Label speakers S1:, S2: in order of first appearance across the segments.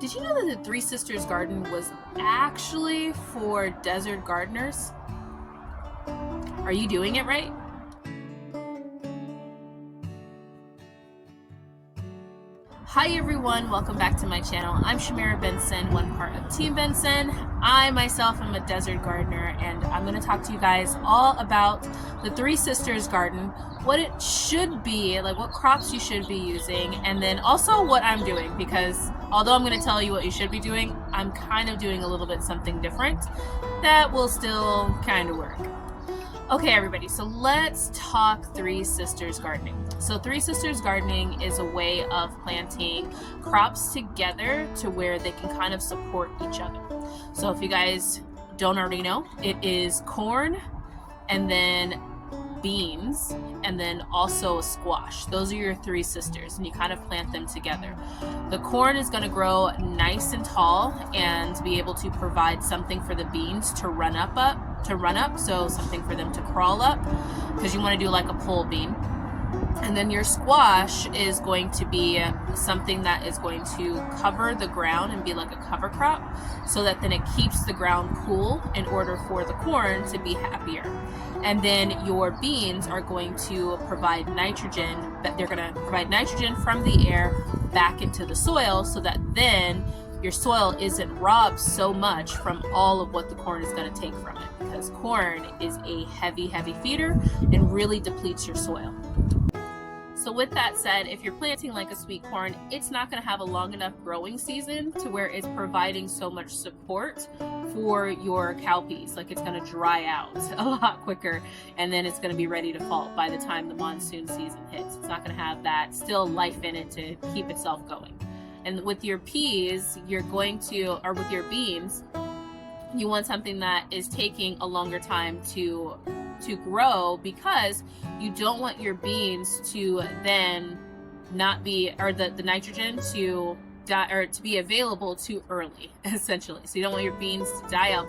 S1: Did you know that the Three Sisters Garden was actually for desert gardeners? Are you doing it right? Hi everyone, welcome back to my channel. I'm Shamira Benson, one part of Team Benson. I myself am a desert gardener, and I'm going to talk to you guys all about the Three Sisters Garden, what it should be, like what crops you should be using, and then also what I'm doing, because although I'm going to tell you what you should be doing, I'm kind of doing a little bit something different that will still kind of work. Okay everybody, so let's talk Three Sisters Gardening. So Three Sisters Gardening is a way of planting crops together to where they can kind of support each other. So if you guys don't already know, it is corn and then beans and then also a squash. Those are your three sisters, and you kind of plant them together. The corn is going to grow nice and tall and be able to provide something for the beans to run up, so something for them to crawl up, because you want to do like a pole bean. And then your squash is going to be something that is going to cover the ground and be like a cover crop, so that then it keeps the ground cool in order for the corn to be happier. And then your beans are going to provide nitrogen, but they're going to provide nitrogen from the air back into the soil, so that then your soil isn't robbed so much from all of what the corn is going to take from it, because corn is a heavy feeder and really depletes your soil. So with that said, if you're planting like a sweet corn, it's not going to have a long enough growing season to where it's providing so much support for your cowpeas. Like, it's going to dry out a lot quicker, and then it's going to be ready to fall by the time the monsoon season hits. It's not going to have that still life in it to keep itself going. And with your peas, you're going to, or with your beans, you want something that is taking a longer time to grow, because you don't want your beans to then not be, or the nitrogen to die, or to be available too early, essentially. So you don't want your beans to die out,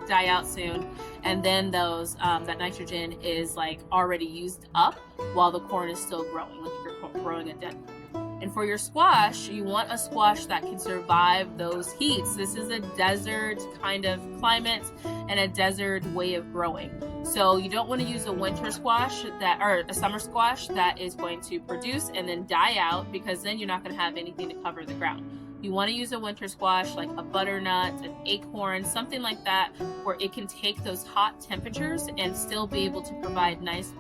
S1: die out soon, and then those that nitrogen is like already used up while the corn is still growing, like if you're growing a dead corn. And for your squash, you want a squash that can survive those heats. This is a desert kind of climate and a desert way of growing. So you don't want to use a winter squash or a summer squash that is going to produce and then die out, because then you're not going to have anything to cover the ground. You want to use a winter squash like a butternut, an acorn, something like that, where it can take those hot temperatures and still be able to provide nice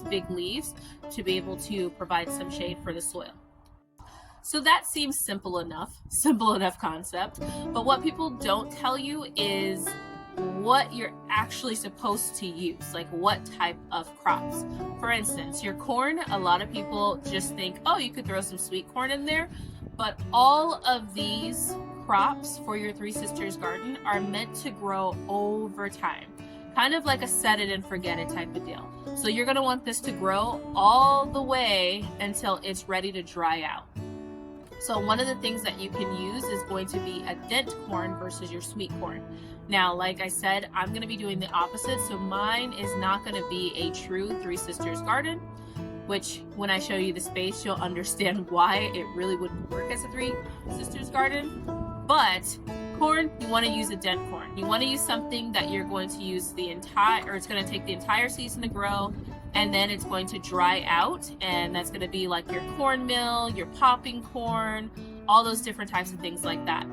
S1: big leaves to be able to provide some shade for the soil. So that seems simple enough concept, but what people don't tell you is what you're actually supposed to use, like what type of crops. For instance, your corn, a lot of people just think, oh, you could throw some sweet corn in there, but all of these crops for your Three Sisters Garden are meant to grow over time. Kind of like a set it and forget it type of deal. So you're going to want this to grow all the way until it's ready to dry out. So one of the things that you can use is going to be a dent corn versus your sweet corn. Now, like I said, I'm going to be doing the opposite. So mine is not going to be a true Three Sisters Garden, which when I show you the space, you'll understand why it really wouldn't work as a Three Sisters Garden. But corn, you want to use a dent corn. You want to use something that you're going to use it's going to take the entire season to grow, and then it's going to dry out, and that's going to be like your cornmeal, your popping corn, all those different types of things like that.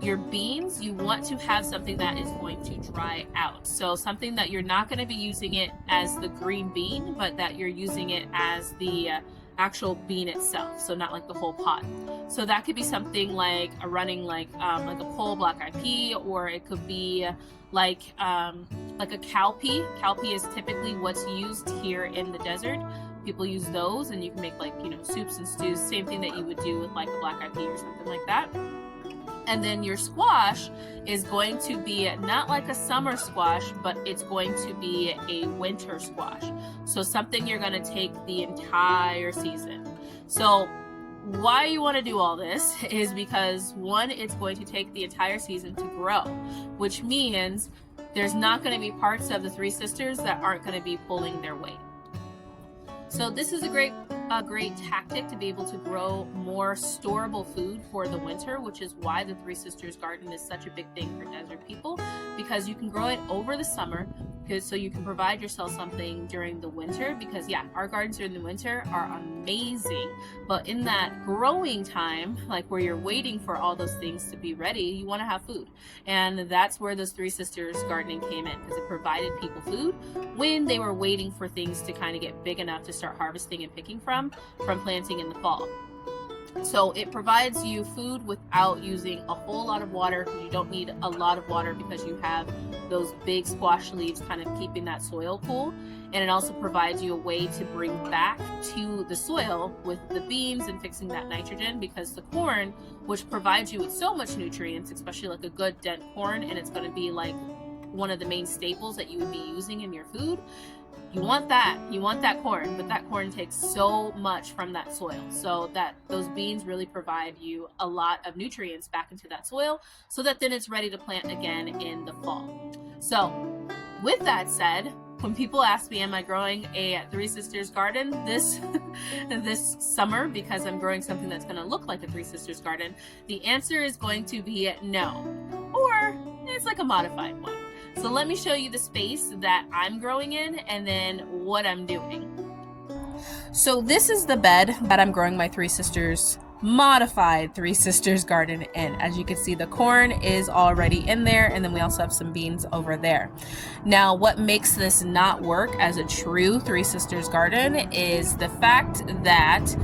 S1: Your beans, you want to have something that is going to dry out. So something that you're not going to be using it as the green bean, but that you're using it as the actual bean itself, so not like the whole pod. So that could be something like like a pole black-eyed pea, or it could be like a cowpea. Cowpea is typically what's used here in the desert. People use those, and you can make like, soups and stews, same thing that you would do with like a black-eyed pea or something like that. And then your squash is going to be not like a summer squash, but it's going to be a winter squash. So something you're going to take the entire season. So why you want to do all this is because, one, it's going to take the entire season to grow, which means there's not going to be parts of the Three Sisters that aren't going to be pulling their weight. So this is a great a great tactic to be able to grow more storable food for the winter, which is why the Three Sisters Garden is such a big thing for desert people, because you can grow it over the summer, so you can provide yourself something during the winter. Because yeah, our gardens during the winter are amazing, but in that growing time, like where you're waiting for all those things to be ready, you want to have food. And that's where those Three Sisters gardening came in, because it provided people food when they were waiting for things to kind of get big enough to start harvesting and picking from planting in the fall. So it provides you food without using a whole lot of water. You don't need a lot of water because you have those big squash leaves kind of keeping that soil cool. And it also provides you a way to bring back to the soil with the beans and fixing that nitrogen, because the corn, which provides you with so much nutrients, especially like a good dent corn, and it's going to be like one of the main staples that you would be using in your food. You want that corn, but that corn takes so much from that soil, so that those beans really provide you a lot of nutrients back into that soil, so that then it's ready to plant again in the fall. So with that said, when people ask me, am I growing a Three Sisters garden this summer, because I'm growing something that's going to look like a Three Sisters garden, the answer is going to be no, or it's like a modified one. So let me show you the space that I'm growing in and then what I'm doing. So this is the bed that I'm growing my modified Three Sisters garden in. As you can see, the corn is already in there, and then we also have some beans over there. Now, what makes this not work as a true Three Sisters garden is the fact that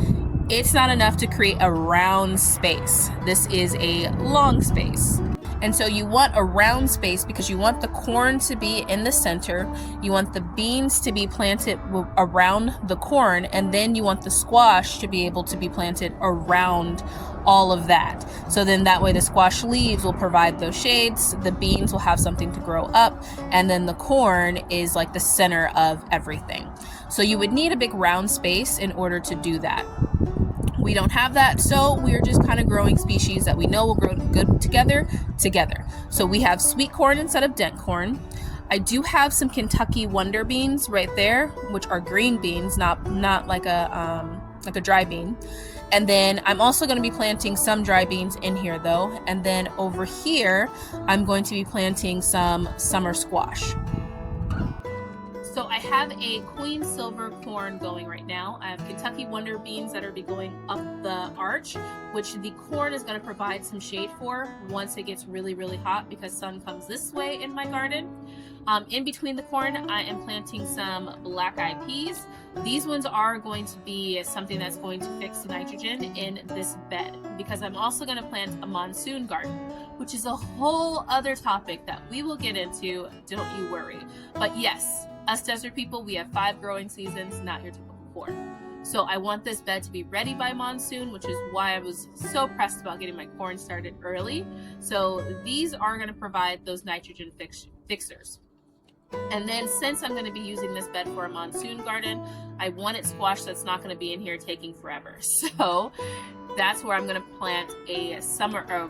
S1: it's not enough to create a round space. This is a long space. And so you want a round space because you want the corn to be in the center, you want the beans to be planted around the corn, and then you want the squash to be able to be planted around all of that. So then that way the squash leaves will provide those shades, the beans will have something to grow up, and then the corn is like the center of everything. So you would need a big round space in order to do that. We don't have that, so we're just kind of growing species that we know will grow good together. So we have sweet corn instead of dent corn. I do have some Kentucky Wonder beans right there, which are green beans, not like a dry bean. And then I'm also going to be planting some dry beans in here though. And then over here, I'm going to be planting some summer squash. So I have a Queen Silver corn going right now. I have Kentucky Wonder beans that are going up the arch, which the corn is going to provide some shade for once it gets really, really hot, because sun comes this way in my garden. In between the corn, I am planting some black-eyed peas. These ones are going to be something that's going to fix nitrogen in this bed, because I'm also going to plant a monsoon garden, which is a whole other topic that we will get into, don't you worry. But yes, us desert people, we have 5 growing seasons, not your typical 4. So I want this bed to be ready by monsoon, which is why I was so pressed about getting my corn started early. So these are going to provide those nitrogen fixers. And then since I'm going to be using this bed for a monsoon garden, I wanted squash that's not going to be in here taking forever. So that's where I'm going to plant a summer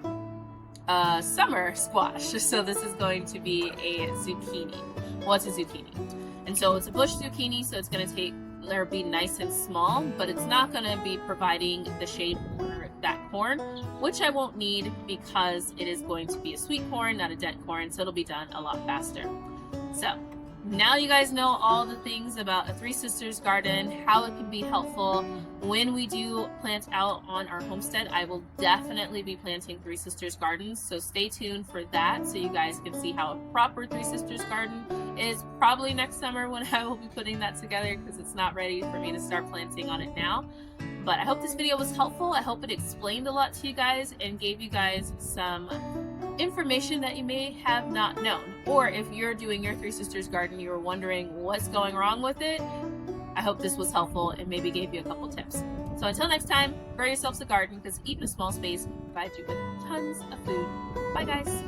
S1: squash. So this is going to be a zucchini. Well, it's a zucchini. And so it's a bush zucchini, so it's going to be nice and small, but it's not going to be providing the shade for that corn, which I won't need because it is going to be a sweet corn, not a dent corn, so it'll be done a lot faster. So now you guys know all the things about a Three Sisters garden, how it can be helpful. When we do plant out on our homestead, I will definitely be planting Three Sisters gardens, so stay tuned for that so you guys can see how a proper Three Sisters garden is. Probably next summer when I will be putting that together, because it's not ready for me to start planting on it now. But I hope this video was helpful. I hope it explained a lot to you guys and gave you guys some information that you may have not known. Or if you're doing your Three Sisters garden, you were wondering what's going wrong with it, I hope this was helpful and maybe gave you a couple tips. So until next time, grow yourselves a garden, because even a small space provides you with tons of food. Bye guys.